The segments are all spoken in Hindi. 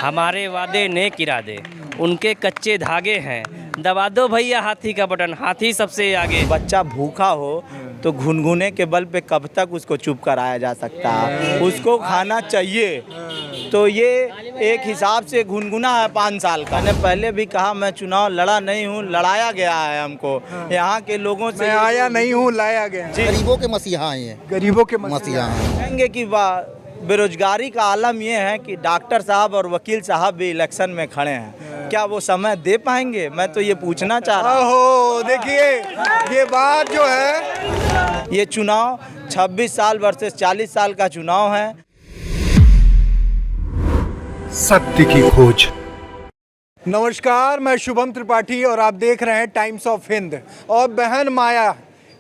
हमारे वादे नेक इरादे, उनके कच्चे धागे हैं। दबा दो भैया हाथी का बटन, हाथी सबसे आगे। बच्चा भूखा हो तो घुनघुने के बल पे कब तक उसको चुप कराया जा सकता है, उसको खाना चाहिए। तो ये एक हिसाब से घुनघुना है 5 साल का। मैंने पहले भी कहा मैं चुनाव लड़ा नहीं हूँ, लड़ाया गया है हमको। यहाँ के लोगों से मैं आया नहीं हूँ, लाया गया। गरीबों के मसीहा हैं ये, गरीबों के मसीहा हैं। कहेंगे कि बेरोजगारी का आलम ये है कि डॉक्टर साहब और वकील साहब भी इलेक्शन में खड़े हैं, क्या वो समय दे पाएंगे? मैं तो ये पूछना चाह रहा हूँ। ओहो, देखिए ये बात जो है, ये चुनाव 26 साल वर्सेस 40 साल का चुनाव है। सत्य की खोज। नमस्कार, मैं शुभम त्रिपाठी और आप देख रहे हैं टाइम्स ऑफ हिंद। और बहन माया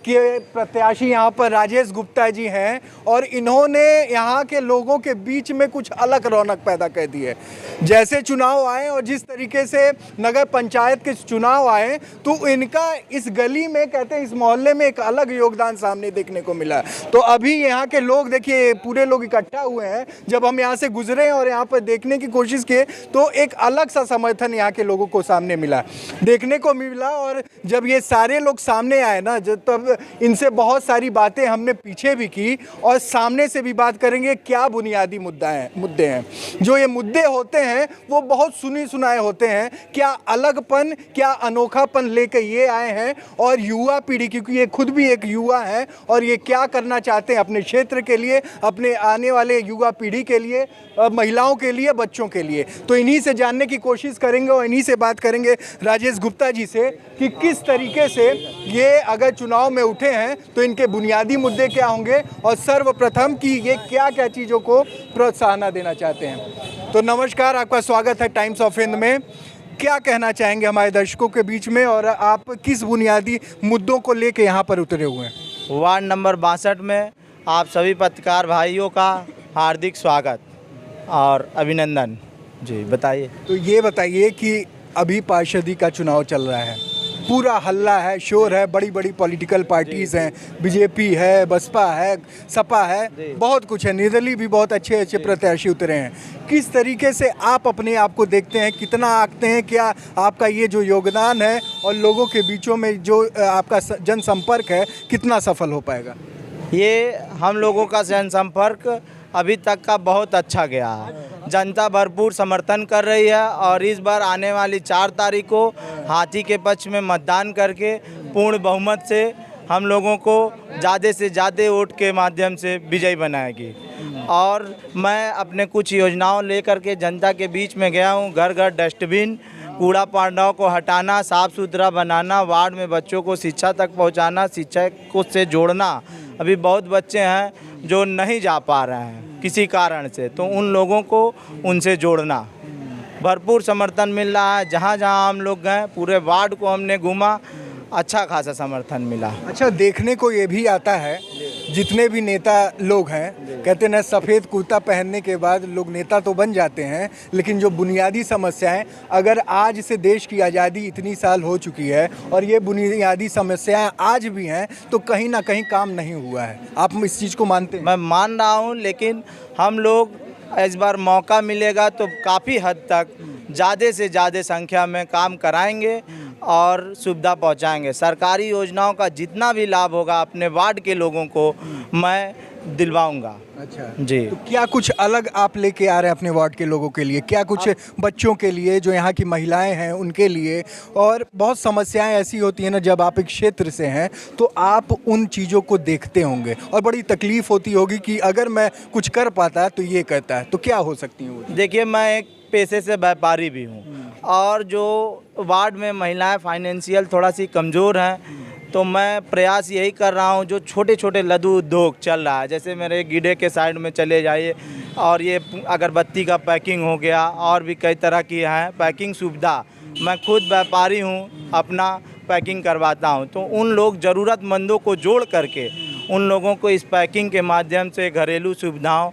के प्रत्याशी यहाँ पर राजेश गुप्ता जी हैं और इन्होंने यहाँ के लोगों के बीच में कुछ अलग रौनक पैदा कर दी है। जैसे चुनाव आए और जिस तरीके से नगर पंचायत के चुनाव आए तो इनका इस गली में, कहते हैं इस मोहल्ले में, एक अलग योगदान सामने देखने को मिला। तो अभी यहाँ के लोग, देखिए पूरे लोग इकट्ठा हुए हैं। जब हम यहाँ से गुजरे और यहाँ पर देखने की कोशिश किए तो एक अलग सा समर्थन यहाँ के लोगों को सामने मिला, देखने को मिला। और जब ये सारे लोग सामने आए ना, तब इनसे बहुत सारी बातें हमने पीछे भी की और सामने से भी बात करेंगे। क्या बुनियादी मुद्दे हैं जो ये मुद्दे होते हैं वो बहुत सुनी सुनाए होते हैं। क्या अलगपन, क्या अनोखापन लेकर ये आए हैं और युवा पीढ़ी, क्योंकि ये खुद भी एक युवा है, और ये क्या करना चाहते हैं अपने क्षेत्र के लिए, अपने आने वाले युवा पीढ़ी के लिए, महिलाओं के लिए, बच्चों के लिए। तो इन्हीं से जानने की कोशिश करेंगे और इन्हीं से बात करेंगे राजेश गुप्ता जी से कि किस तरीके से ये अगर चुनाव में उठे हैं तो इनके बुनियादी मुद्दे क्या होंगे और सर्वप्रथम कि ये क्या क्या चीज़ों को प्रोत्साहन देना चाहते हैं। तो नमस्कार, आपका स्वागत है टाइम्स ऑफ हिंद में। क्या कहना चाहेंगे हमारे दर्शकों के बीच में और आप किस बुनियादी मुद्दों को लेकर यहाँ पर उतरे हुए हैं? वार्ड नंबर 62 में आप सभी पत्रकार भाइयों का हार्दिक स्वागत और अभिनंदन। जी बताइए। तो ये बताइए कि अभी पार्षदी का चुनाव चल रहा है, पूरा हल्ला है, शोर है, बड़ी बड़ी पॉलिटिकल पार्टीज़ हैं, बीजेपी है, बसपा है, सपा है, बहुत कुछ है, निर्दलीय भी बहुत अच्छे अच्छे प्रत्याशी उतरे हैं। किस तरीके से आप अपने आप को देखते हैं, कितना आंकते हैं, क्या आपका ये जो योगदान है और लोगों के बीचों में जो आपका जनसंपर्क है कितना सफल हो पाएगा? ये हम लोगों का जनसंपर्क अभी तक का बहुत अच्छा गया है। जनता भरपूर समर्थन कर रही है और इस बार आने वाली 4 तारीख को हाथी के पक्ष में मतदान करके पूर्ण बहुमत से हम लोगों को ज़्यादा से ज़्यादा वोट के माध्यम से विजयी बनाएगी। और मैं अपने कुछ योजनाओं लेकर के जनता के बीच में गया हूँ। घर घर डस्टबिन, कूड़ा पांडाओं को हटाना, साफ़ सुथरा बनाना, वार्ड में बच्चों को शिक्षा तक पहुँचाना, शिक्षकों से जोड़ना। अभी बहुत बच्चे हैं जो नहीं जा पा रहे हैं किसी कारण से, तो उन लोगों को उनसे जोड़ना। भरपूर समर्थन मिल रहा है। जहाँ जहाँ हम लोग गए, पूरे वार्ड को हमने घूमा, अच्छा खासा समर्थन मिला। अच्छा, देखने को ये भी आता है जितने भी नेता लोग हैं, कहते हैं सफ़ेद कुर्ता पहनने के बाद लोग नेता तो बन जाते हैं, लेकिन जो बुनियादी समस्याएं, अगर आज से देश की आज़ादी इतनी साल हो चुकी है और ये बुनियादी समस्याएं आज भी हैं, तो कहीं ना कहीं काम नहीं हुआ है। आप इस चीज़ को मानते हैं? मैं मान रहा हूँ, लेकिन हम लोग इस बार मौका मिलेगा तो काफ़ी हद तक ज़्यादा से ज़्यादा संख्या में काम कराएंगे और सुविधा पहुंचाएंगे। सरकारी योजनाओं का जितना भी लाभ होगा अपने वार्ड के लोगों को मैं दिलवाऊंगा। अच्छा जी। तो क्या कुछ अलग आप लेके आ रहे हैं अपने वार्ड के लोगों के लिए? क्या कुछ बच्चों के लिए, जो यहाँ की महिलाएं हैं उनके लिए? और बहुत समस्याएं ऐसी होती हैं ना, जब आप एक क्षेत्र से हैं तो आप उन चीज़ों को देखते होंगे और बड़ी तकलीफ होती होगी कि अगर मैं कुछ कर पाता तो ये करता है, तो क्या हो सकती है वो? देखिए, मैं एक पेशे से व्यापारी भी हूँ और जो वार्ड में महिलाएं फाइनेंशियल थोड़ा सी कमज़ोर हैं, तो मैं प्रयास यही कर रहा हूँ जो छोटे छोटे लघु उद्योग चल रहा है, जैसे मेरे गिडे के साइड में चले जाइए और ये अगरबत्ती का पैकिंग हो गया और भी कई तरह की हैं पैकिंग सुविधा। मैं खुद व्यापारी हूँ, अपना पैकिंग करवाता हूँ। तो उन लोग ज़रूरतमंदों को जोड़ करके उन लोगों को इस पैकिंग के माध्यम से घरेलू सुविधाओं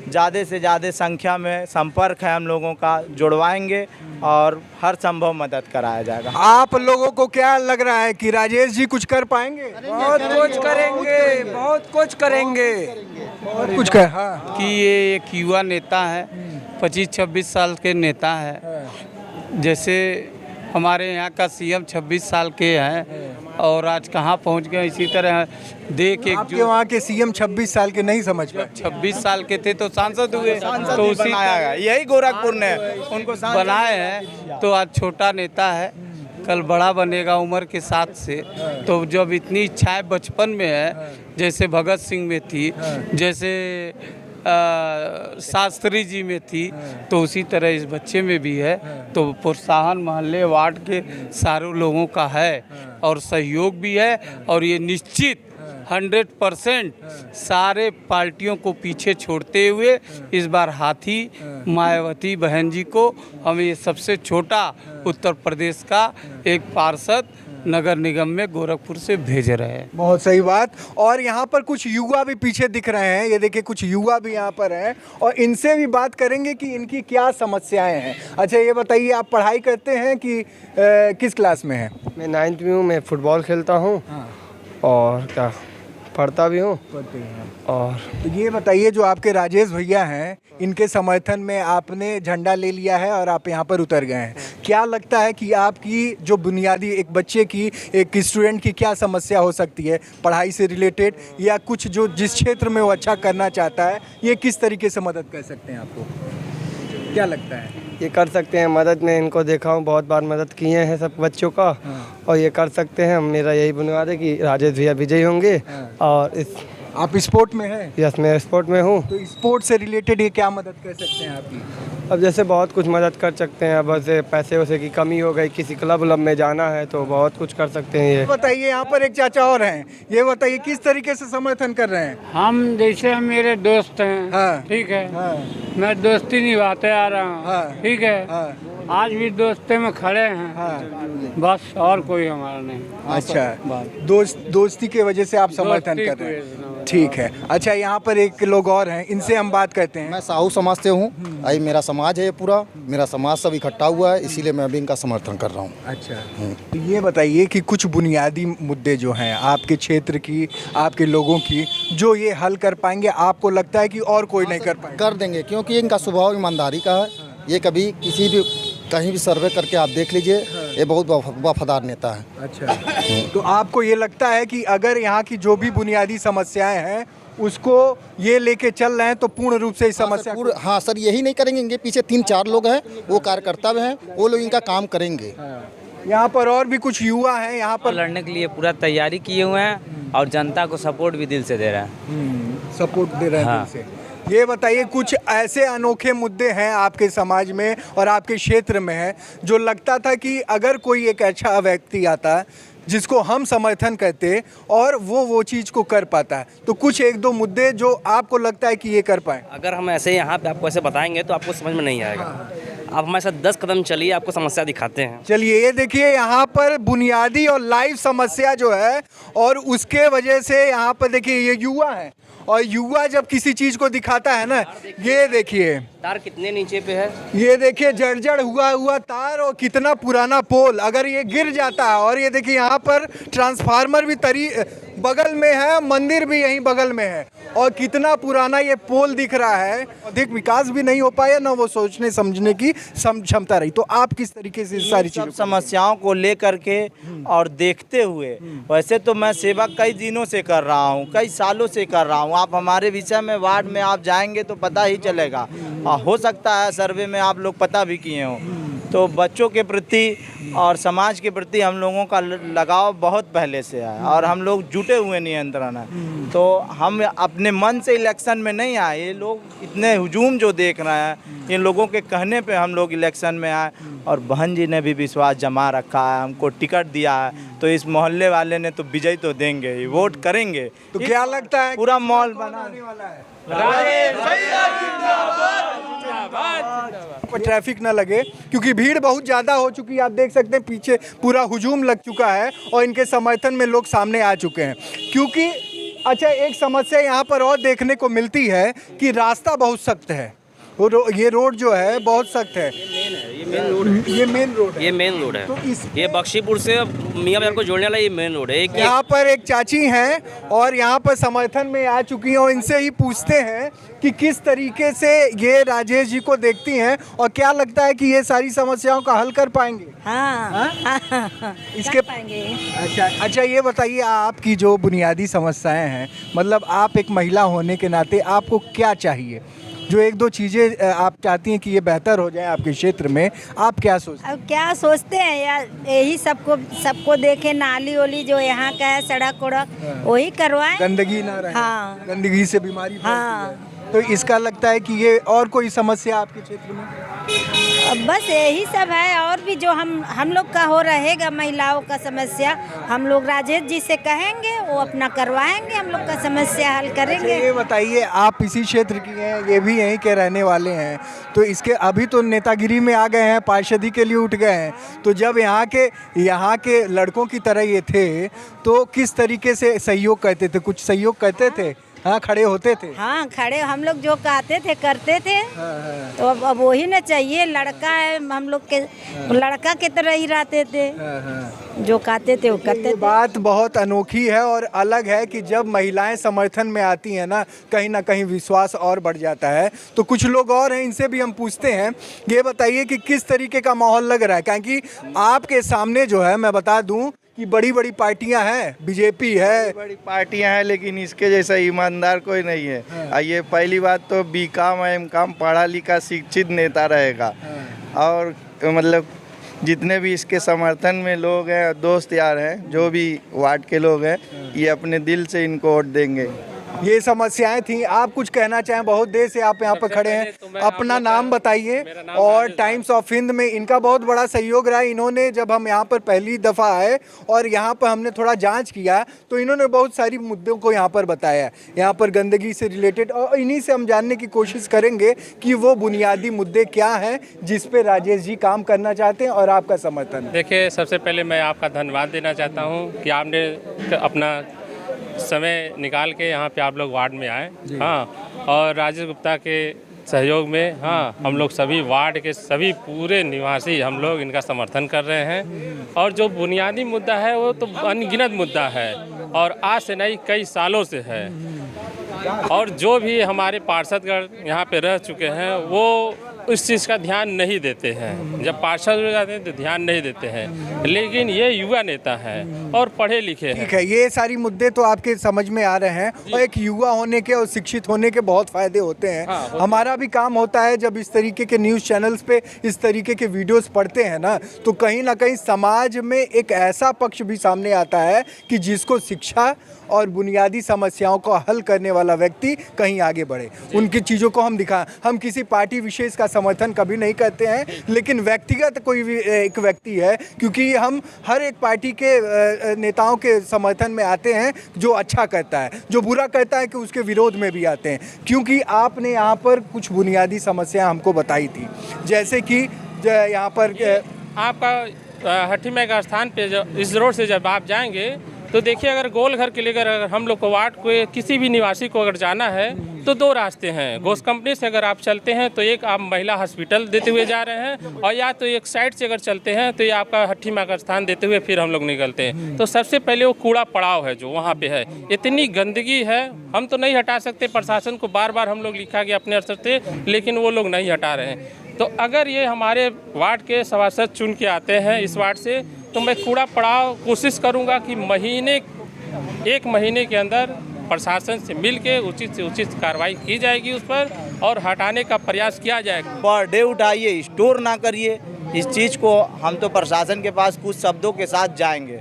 ज़्यादा से ज़्यादा संख्या में संपर्क है हम लोगों का, जुड़वाएंगे और हर संभव मदद कराया जाएगा। आप लोगों को क्या लग रहा है कि राजेश जी कुछ कर पाएंगे? बहुत कुछ करेंगे, बहुत कुछ करेंगे। कुछ कर, हाँ। कि ये एक युवा नेता है, 25-26 साल के नेता हैं। जैसे हमारे यहाँ का सीएम 26 साल के हैं और आज कहाँ पहुँच गए। इसी तरह देख एक आपके वहाँ के सीएम 26 साल के नहीं समझ पाए। 26 साल के थे तो सांसद हुए, तो उसी बनाया गया, यही गोरखपुर ने उनको बनाए हैं। तो आज छोटा नेता है, कल बड़ा बनेगा उम्र के साथ से। तो जब इतनी इच्छाएं बचपन में है, जैसे भगत सिंह में थी, जैसे शास्त्री जी में थी, तो उसी तरह इस बच्चे में भी है। तो प्रोत्साहन मोहल्ले वार्ड के सारे लोगों का है और सहयोग भी है। और ये निश्चित 100% सारे पार्टियों को पीछे छोड़ते हुए इस बार हाथी मायावती बहन जी को हम ये सबसे छोटा उत्तर प्रदेश का एक पार्षद नगर निगम में गोरखपुर से भेज रहे हैं। बहुत सही बात। और यहाँ पर कुछ युवा भी पीछे दिख रहे हैं, ये देखिए कुछ युवा भी यहाँ पर हैं और इनसे भी बात करेंगे कि इनकी क्या समस्याएं हैं। अच्छा ये बताइए, आप पढ़ाई करते हैं कि किस क्लास में हैं? मैं 9th में हूँ। मैं फुटबॉल खेलता हूँ और क्या पढ़ता भी हूँ। और तो ये बताइए, जो आपके राजेश भैया हैं, इनके समर्थन में आपने झंडा ले लिया है और आप यहाँ पर उतर गए हैं। क्या लगता है कि आपकी जो बुनियादी एक बच्चे की, एक स्टूडेंट की क्या समस्या हो सकती है पढ़ाई से रिलेटेड, या कुछ जो जिस क्षेत्र में वो अच्छा करना चाहता है, ये किस तरीके से मदद कर सकते हैं? आपको क्या लगता है? ये कर सकते हैं मदद। मैं इनको देखा हूँ, बहुत बार मदद किए हैं सब बच्चों का। और ये कर सकते हैं। मेरा यही बुनियाद है कि राजेश भैया विजयी होंगे। और इस आप स्पोर्ट में हैं? यस, मैं स्पोर्ट में हूँ। तो स्पोर्ट से रिलेटेड ये क्या मदद कर सकते हैं आपकी? अब जैसे बहुत कुछ मदद कर सकते हैं। अब जैसे पैसे वैसे की कमी हो गई, किसी क्लब व्लब में जाना है तो बहुत कुछ कर सकते हैं। ये बताइए, यहाँ पर एक चाचा और हैं, ये बताइए किस तरीके से समर्थन कर रहे हैं? हम जैसे मेरे दोस्त हैं, हाँ। ठीक है, हाँ। मैं दोस्ती निभाते आ रहा हूँ, हाँ। ठीक है, हाँ। आज भी दोस्ती में खड़े हैं, हाँ। बस और कोई हमारा नहीं। अच्छा, दोस्ती के वजह से आप समर्थन दोस्ती कर की रहे वजह से। हैं, ठीक है। अच्छा, यहाँ पर एक लोग और हैं, इनसे हम बात करते हैं। मैं साहू समाज से हूँ। आई मेरा समाज है, ये पूरा मेरा समाज सब इकट्ठा हुआ है, इसीलिए मैं भी इनका समर्थन कर रहा हूँ। अच्छा, तो ये बताइए कि कुछ बुनियादी मुद्दे जो हैं आपके क्षेत्र की, आपके लोगों की, जो ये हल कर पाएंगे, आपको लगता है कि और कोई नहीं कर पाएंगे? कर देंगे, क्योंकि इनका स्वभाव ईमानदारी का है। ये कभी किसी भी कहीं भी सर्वे करके आप देख लीजिए, ये बहुत वफादार नेता है। अच्छा, तो आपको ये लगता है कि अगर यहाँ की जो भी बुनियादी समस्याएं हैं उसको ये लेके चल रहे हैं तो पूर्ण रूप से इस समस्या को... हाँ सर, यही नहीं करेंगे। इनके पीछे 3-4 लोग हैं, वो कार्यकर्ता भी हैं, वो लोग इनका काम करेंगे। यहाँ पर और भी कुछ युवा हैं, यहाँ पर लड़ने के लिए पूरा तैयारी किए हुए हैं और जनता को सपोर्ट भी दिल से दे रहा है। सपोर्ट दे रहे हैं दिल से। ये बताइए, कुछ ऐसे अनोखे मुद्दे हैं आपके समाज में और आपके क्षेत्र में है जो लगता था कि अगर कोई एक अच्छा व्यक्ति आता जिसको हम समर्थन करते और वो चीज़ को कर पाता है, तो कुछ 1-2 मुद्दे जो आपको लगता है कि ये कर पाए? अगर हम ऐसे यहाँ पे आपको ऐसे बताएंगे तो आपको समझ में नहीं आएगा। आप हमारे साथ 10 कदम चलिए, आपको समस्या दिखाते हैं। चलिए, ये देखिए यहाँ पर बुनियादी और लाइव समस्या जो है, और उसके वजह से यहाँ पर देखिए ये युवा है, और युवा जब किसी चीज़ को दिखाता है ना, ये देखिए तार कितने नीचे पे है, ये देखिए जर्जर हुआ तार और कितना पुराना पोल, अगर ये गिर जाता है। और ये देखिए यहाँ पर ट्रांसफार्मर भी बगल में है, मंदिर भी यहीं बगल में है, और कितना पुराना ये पोल दिख रहा है। अधिक विकास भी नहीं हो पाया, ना वो सोचने समझने की क्षमता रही। तो आप किस तरीके से सारी सब समस्याओं को लेकर के और देखते हुए, वैसे तो मैं सेवा कई दिनों से कर रहा हूँ, कई सालों से कर रहा हूँ। आप हमारे विषय में वार्ड में आप जाएंगे तो पता ही चलेगा, हो सकता है सर्वे में आप लोग पता भी किए हो। तो बच्चों के प्रति और समाज के प्रति हम लोगों का लगाव बहुत पहले से है और हम लोग जुटे हुए नियंत्रण है। तो हम अपने मन से इलेक्शन में नहीं आए, ये लोग इतने हुजूम जो देख रहे हैं, इन लोगों के कहने पे हम लोग इलेक्शन में आए। और बहन जी ने भी विश्वास जमा रखा है, हमको टिकट दिया है, तो इस मोहल्ले वाले ने तो विजय तो देंगे ही, वोट करेंगे। तो क्या लगता है पूरा माहौल बनाने वाला है। ट्रैफिक ना लगे, क्योंकि भीड़ बहुत ज़्यादा हो चुकी है। आप देख सकते हैं पीछे पूरा हुजूम लग चुका है और इनके समर्थन में लोग सामने आ चुके हैं। क्योंकि अच्छा, एक समस्या यहाँ पर और देखने को मिलती है कि रास्ता बहुत सख्त है, ये रोड जो है बहुत सख्त है। मेन रोड है, ये मेन रोड है। ये मेन रोड है। तो इस ये बख्शीपुर से मियाँ बाजार को जोड़ने वाला ये मेन रोड है। एक यहाँ पर एक चाची हैं और यहाँ पर समर्थन में आ चुकी हैं और इनसे ही पूछते हैं कि किस तरीके से ये राजेश जी को देखती हैं और क्या लगता है कि ये सारी समस्याओं का हल कर पाएंगे। हाँ, इसके पाएंगे। अच्छा ये बताइए, आपकी जो बुनियादी समस्याएं हैं, मतलब आप एक महिला होने के नाते आपको क्या चाहिए, जो एक दो चीज़ें आप चाहती हैं कि ये बेहतर हो जाए आपके क्षेत्र में, आप क्या सोचते हैं? अब क्या सोचते हैं यार, यही सबको देखे, नाली ओली जो यहाँ का है, सड़क उड़क वही करवाएं। गंदगी ना रहे। हाँ। गंदगी से बीमारी फैलती हाँ। है। तो इसका लगता है कि ये और कोई समस्या आपके क्षेत्र में? अब बस यही सब है, और भी जो हम लोग का हो रहेगा महिलाओं का समस्या, हम लोग राजेश जी से कहेंगे, वो अपना करवाएंगे, हम लोग का समस्या हल करेंगे। ये बताइए, आप इसी क्षेत्र की हैं, ये भी यहीं के रहने वाले हैं, तो इसके अभी तो नेतागिरी में आ गए हैं, पार्षदी के लिए उठ गए हैं, तो जब यहाँ के लड़कों की तरह ये थे तो किस तरीके से सहयोग करते थे? कुछ सहयोग करते थे? हाँ, खड़े होते थे? हाँ, खड़े हम लोग जो कहते थे करते थे। तो अब वही ना चाहिए, लड़का है, हम लोग के लड़का की तरह ही रहते थे, जो कहते थे वो करते ये थे। बात बहुत अनोखी है और अलग है कि जब महिलाएं समर्थन में आती हैं ना कहीं विश्वास और बढ़ जाता है। तो कुछ लोग और हैं, इनसे भी हम पूछते हैं। ये बताइए कि किस तरीके का माहौल लग रहा है, क्योंकि आपके सामने जो है, मैं बता दूं कि बड़ी बड़ी पार्टियां हैं, बीजेपी है, बड़ी पार्टियां हैं, लेकिन इसके जैसा ईमानदार कोई नहीं है। ये पहली बात तो बीकॉम एमकॉम पढ़ा लिखा शिक्षित नेता रहेगा, और मतलब जितने भी इसके समर्थन में लोग हैं, दोस्त यार हैं, जो भी वार्ड के लोग हैं, ये अपने दिल से इनको वोट देंगे। ये समस्याएं थी। आप कुछ कहना चाहें? बहुत देर से आप यहाँ पर खड़े हैं, अपना नाम बताइए। और टाइम्स ऑफ हिंद में इनका बहुत बड़ा सहयोग रहा है। इन्होंने जब हम यहाँ पर पहली दफ़ा आए और यहाँ पर हमने थोड़ा जांच किया, तो इन्होंने बहुत सारी मुद्दों को यहाँ पर बताया, यहाँ पर गंदगी से रिलेटेड, और इन्हीं से हम जानने की कोशिश करेंगे कि वो बुनियादी मुद्दे क्या हैं जिस पे राजेश जी काम करना चाहते हैं और आपका समर्थन। देखिए, सबसे पहले मैं आपका धन्यवाद देना चाहता हूँ कि आपने अपना समय निकाल के यहाँ पे आप लोग वार्ड में आए। हाँ, और राजेश गुप्ता के सहयोग में हम लोग सभी वार्ड के सभी पूरे निवासी हम लोग इनका समर्थन कर रहे हैं। और जो बुनियादी मुद्दा है वो तो अनगिनत मुद्दा है और आज से नहीं, कई सालों से है। और जो भी हमारे पार्षदगण यहाँ पे रह चुके हैं वो उस चीज़ का ध्यान नहीं देते हैं। जब पार्षद हो जाते हैं तो ध्यान नहीं देते हैं, लेकिन ये युवा नेता हैं और पढ़े लिखे हैं। ठीक है, ये सारी मुद्दे तो आपके समझ में आ रहे हैं और एक युवा होने के और शिक्षित होने के बहुत फ़ायदे होते हैं। हमारा भी काम होता है, जब इस तरीके के न्यूज़ चैनल्स पे इस तरीके के वीडियोस पढ़ते हैं ना, तो कहीं ना कहीं समाज में एक ऐसा पक्ष भी सामने आता है कि जिसको शिक्षा और बुनियादी समस्याओं को हल करने वाला व्यक्ति कहीं आगे बढ़े, उनकी चीज़ों को हम दिखाएं। हम किसी पार्टी विशेष का समर्थन कभी नहीं करते हैं, लेकिन व्यक्तिगत कोई भी एक व्यक्ति है, क्योंकि हम हर एक पार्टी के नेताओं के समर्थन में आते हैं जो अच्छा करता है, जो बुरा करता है कि उसके विरोध में भी आते हैं। क्योंकि आपने यहाँ पर कुछ बुनियादी समस्या हमको बताई थी, जैसे कि यहाँ पर आपका हट्टी में का स्थान पे इस रोड से जब आप जाएंगे तो देखिए, अगर गोल घर के लिए अगर हम लोग को वार्ड को किसी भी निवासी को अगर जाना है तो दो रास्ते हैं। घोष कंपनी से अगर आप चलते हैं तो एक आप महिला हॉस्पिटल देते हुए जा रहे हैं, और या तो एक साइड से अगर चलते हैं तो ये आपका हट्टी माँ का स्थान देते हुए फिर हम लोग निकलते हैं। तो सबसे पहले वो कूड़ा पड़ाव है जो वहाँ पे है, इतनी गंदगी है, हम तो नहीं हटा सकते। प्रशासन को बार बार हम लोग लिखा गया अपने स्तर से, लेकिन वो लोग नहीं हटा रहे हैं। तो अगर ये हमारे वार्ड के सभासद चुन के आते हैं इस वार्ड से, तो मैं कूड़ा पड़ाव कोशिश करूंगा कि एक महीने के अंदर प्रशासन से मिल के उचित से उचित कार्रवाई की जाएगी उस पर, और हटाने का प्रयास किया जाएगा। पर डे उठाइए, स्टोर ना करिए इस चीज़ को। हम तो प्रशासन के पास कुछ शब्दों के साथ जाएंगे,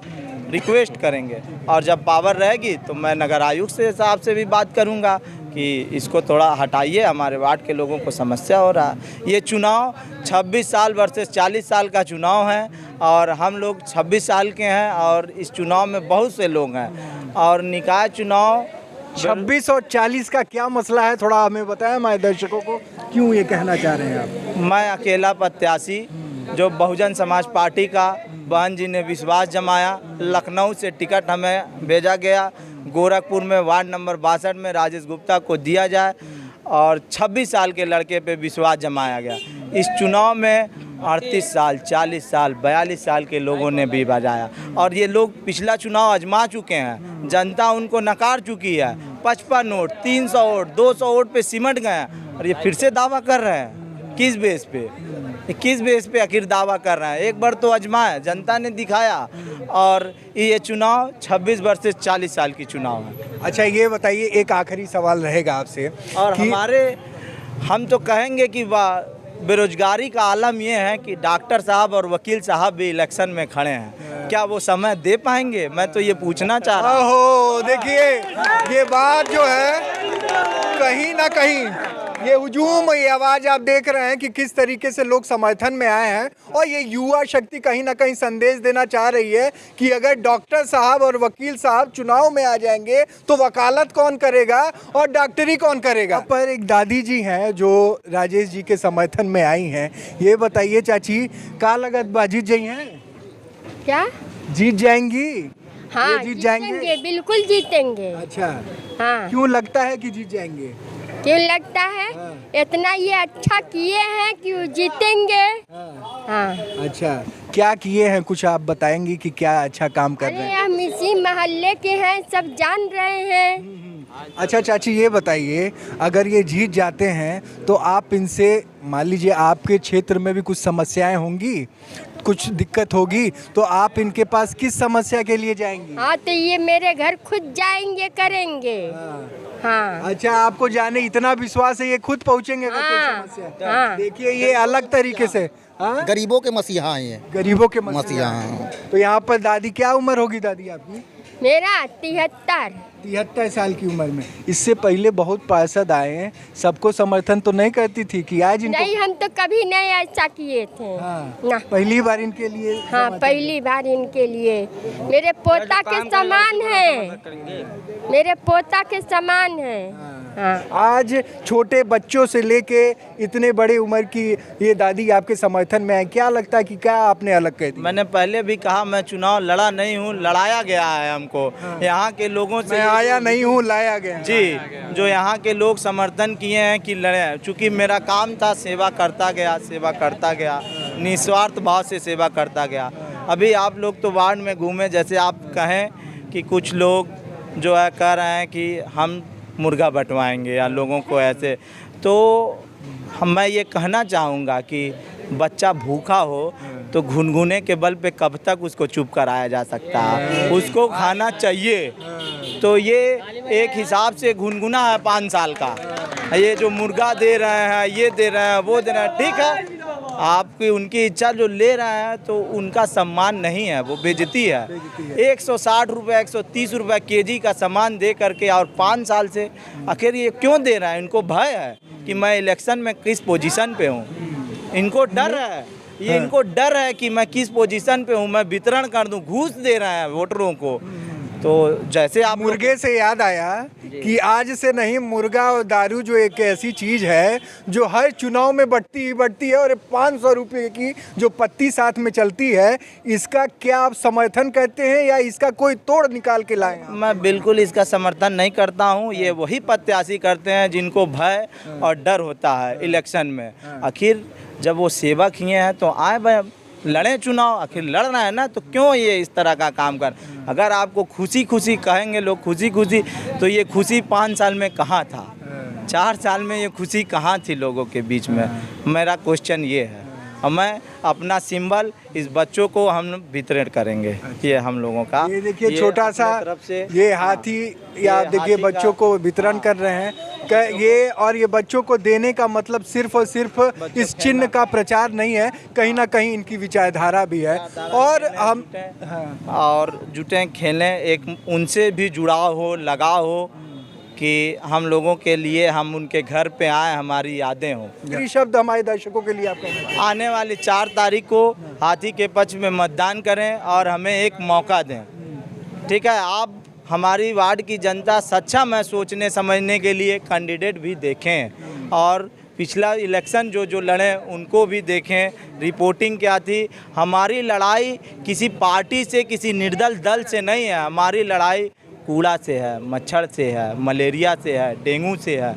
रिक्वेस्ट करेंगे, और जब पावर रहेगी तो मैं नगर आयुक्त से साहब से भी बात करूंगा कि इसको थोड़ा हटाइए, हमारे वार्ड के लोगों को समस्या हो रहा है। ये चुनाव 26 साल वर्सेस 40 साल का चुनाव है, और हम लोग 26 साल के हैं, और इस चुनाव में बहुत से लोग हैं। और निकाय चुनाव 26 और 40 का क्या मसला है, थोड़ा हमें बताएं हमारे दर्शकों को, क्यों ये कहना चाह रहे हैं आप? मैं अकेला प्रत्याशी जो बहुजन समाज पार्टी का, बहन जी ने विश्वास जमाया, लखनऊ से टिकट हमें भेजा गया, गोरखपुर में वार्ड नंबर 62 में राजेश गुप्ता को दिया जाए, और 26 साल के लड़के पे विश्वास जमाया गया। इस चुनाव में 38 साल 40 साल 42 साल के लोगों ने भी बजाया और ये लोग पिछला चुनाव आजमा चुके हैं। जनता उनको नकार चुकी है। 55 वोट 300 वोट 200 वोट पे सिमट गए हैं और ये फिर से दावा कर रहे हैं। किस बेस पे, किस बेस पे आखिर दावा कर रहे हैं? एक बार तो आजमाया, जनता ने दिखाया और ये चुनाव 26 वर्ष से 40 साल की चुनाव है। अच्छा ये बताइए, एक आखिरी सवाल रहेगा आपसे और हम तो कहेंगे कि बेरोजगारी का आलम ये है कि डॉक्टर साहब और वकील साहब भी इलेक्शन में खड़े हैं, क्या वो समय दे पाएंगे? मैं तो ये पूछना चाह रहा हूँ। ओहो, देखिए ये बात जो है कहीं ना कहीं ये हुजूम, ये आवाज़ आप देख रहे हैं कि किस तरीके से लोग समर्थन में आए हैं और ये युवा शक्ति कहीं ना कहीं संदेश देना चाह रही है कि अगर डॉक्टर साहब और वकील साहब चुनाव में आ जाएंगे तो वकालत कौन करेगा और डॉक्टरी कौन करेगा। पर एक दादी जी हैं जो राजेश जी के समर्थन में आई हैं। ये बताइए चाची, का लगत बा जीत जाई हैं? क्या जीत जाएंगी? हाँ, ये जीत जाएंगे? बिल्कुल जीतेंगे। अच्छा, हाँ, क्यों लगता है कि जीत जाएंगे? क्यों लगता है? इतना ये अच्छा किए हैं कि वो जीतेंगे। हाँ। अच्छा, क्या किए हैं कुछ आप बताएंगी कि क्या अच्छा काम कर रहे अरे हैं? हम इसी मोहल्ले के हैं, सब जान रहे हैं। अच्छा चाची ये बताइए, अगर ये जीत जाते हैं तो आप इनसे, मान लीजिए आपके क्षेत्र में भी कुछ समस्याएं होंगी, कुछ दिक्कत होगी, तो आप इनके पास किस समस्या के लिए जाएंगी? हाँ, तो ये मेरे घर खुद जाएंगे, करेंगे। हाँ। अच्छा, आपको जाने इतना विश्वास है, ये खुद पहुंचेंगे अगर कोई हाँ, समस्या? हाँ। देखिए ये अलग तरीके से, हाँ? गरीबों के मसीहा हैं ये, गरीबों के मसीहा हैं। तो यहाँ पर दादी, क्या उम्र होगी दादी आपकी? मेरा 73। 73 साल की उम्र में। इससे पहले बहुत पार्षद आए हैं, सबको समर्थन तो नहीं करती थी कि आज इनको? नहीं, हम तो कभी नहीं ऐसा किए थे। हाँ, ना, पहली बार इनके लिए? हाँ, पहली बार इनके लिए। मेरे पोता के समान है, मेरे पोता के समान है। हाँ। आज छोटे बच्चों से लेके इतने बड़े उम्र की ये दादी आपके समर्थन में है, क्या लगता है कि क्या आपने अलग कह दिया? मैंने पहले भी कहा मैं चुनाव लड़ा नहीं हूँ, लड़ाया गया है हमको। यहाँ के लोगों से मैं आया नहीं हूँ, लाया गया। जी, जो यहाँ के लोग समर्थन किए हैं कि लड़े, चूँकि मेरा काम था, सेवा करता गया, निस्वार्थ भाव से सेवा करता गया। अभी आप लोग तो वार्ड में घूमे, जैसे आप कहें कि कुछ लोग जो है कह रहे हैं कि हम मुर्गा बंटवाएंगे या लोगों को ऐसे, तो मैं ये कहना चाहूँगा कि बच्चा भूखा हो तो घुनघुने के बल पे कब तक उसको चुप कराया जा सकता है? उसको खाना चाहिए। तो ये एक हिसाब से घुनघुना है 5 साल का। ये जो मुर्गा दे रहे हैं, ये दे रहे हैं, वो दे रहे हैं, ठीक है, आपकी उनकी इच्छा, जो ले रहे हैं तो उनका सम्मान नहीं है, वो बेइज्जती है। 160 रुपये 130 रुपये केजी का सामान दे करके और 5 साल से आखिर ये क्यों दे रहा है? इनको भय है कि मैं इलेक्शन में किस पोजीशन पे हूँ, इनको डर है, ये इनको डर है कि मैं किस पोजीशन पे हूँ, मैं वितरण कर दूँ, घूस दे रहे हैं वोटरों को। तो जैसे आप मुर्गे से याद आया कि आज से नहीं, मुर्गा और दारू जो एक ऐसी चीज़ है जो हर चुनाव में बढ़ती है और 500 रुपये की जो पत्ती साथ में चलती है, इसका क्या आप समर्थन करते हैं या इसका कोई तोड़ निकाल के लाए? मैं बिल्कुल इसका समर्थन नहीं करता हूं। ये वही प्रत्याशी करते हैं जिनको भय और डर होता है इलेक्शन में। आखिर जब वो सेवा किए हैं तो आए लड़ें चुनाव, आखिर लड़ रहे हैं ना, तो क्यों ये इस तरह का काम कर? अगर आपको खुशी खुशी कहेंगे लोग, खुशी खुशी, तो ये खुशी 5 साल में कहाँ था? 4 साल में ये खुशी कहाँ थी लोगों के बीच में? मेरा क्वेश्चन ये है। और मैं अपना सिंबल इस बच्चों को हम वितरण करेंगे, ये हम लोगों का। ये देखिए छोटा सा ये हाथी, या आप देखिए बच्चों को वितरण कर रहे हैं ये, और ये बच्चों को देने का मतलब सिर्फ और सिर्फ इस चिन्ह का प्रचार नहीं है, कहीं ना कहीं इनकी विचारधारा भी है। और हम और जुटें खेलें, एक उनसे भी जुड़ाव हो, लगाव हो कि हम लोगों के लिए हम उनके घर पे आए, हमारी यादें हों। शब्द हमारे दर्शकों के लिए आपका? आने वाली 4 तारीख को हाथी के पक्ष में मतदान करें और हमें एक मौका दें, ठीक है? आप हमारी वार्ड की जनता सच्चा मैं सोचने समझने के लिए कैंडिडेट भी देखें और पिछला इलेक्शन जो लड़े उनको भी देखें, रिपोर्टिंग क्या थी। हमारी लड़ाई किसी पार्टी से, किसी निर्दल दल से नहीं है, हमारी लड़ाई कूड़ा से है, मच्छर से है, मलेरिया से है, डेंगू से है,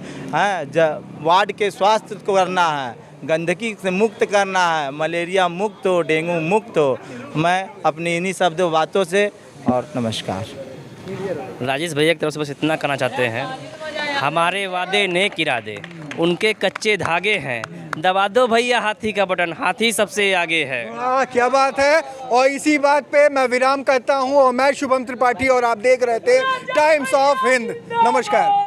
वार्ड के स्वास्थ्य को करना है, गंदगी से मुक्त करना है, मलेरिया मुक्त हो, डेंगू मुक्त हो। मैं अपनी इन्हीं शब्दों बातों से और नमस्कार। राजेश भैया की तरफ से बस इतना कहना चाहते हैं, हमारे वादे नेक इरादे, उनके कच्चे धागे हैं, दबा दो भैया हाथी का बटन, हाथी सबसे आगे है। क्या बात है। और इसी बात पे मैं विराम करता हूँ और मैं शुभम त्रिपाठी और आप देख रहे थे टाइम्स ऑफ हिंद। नमस्कार।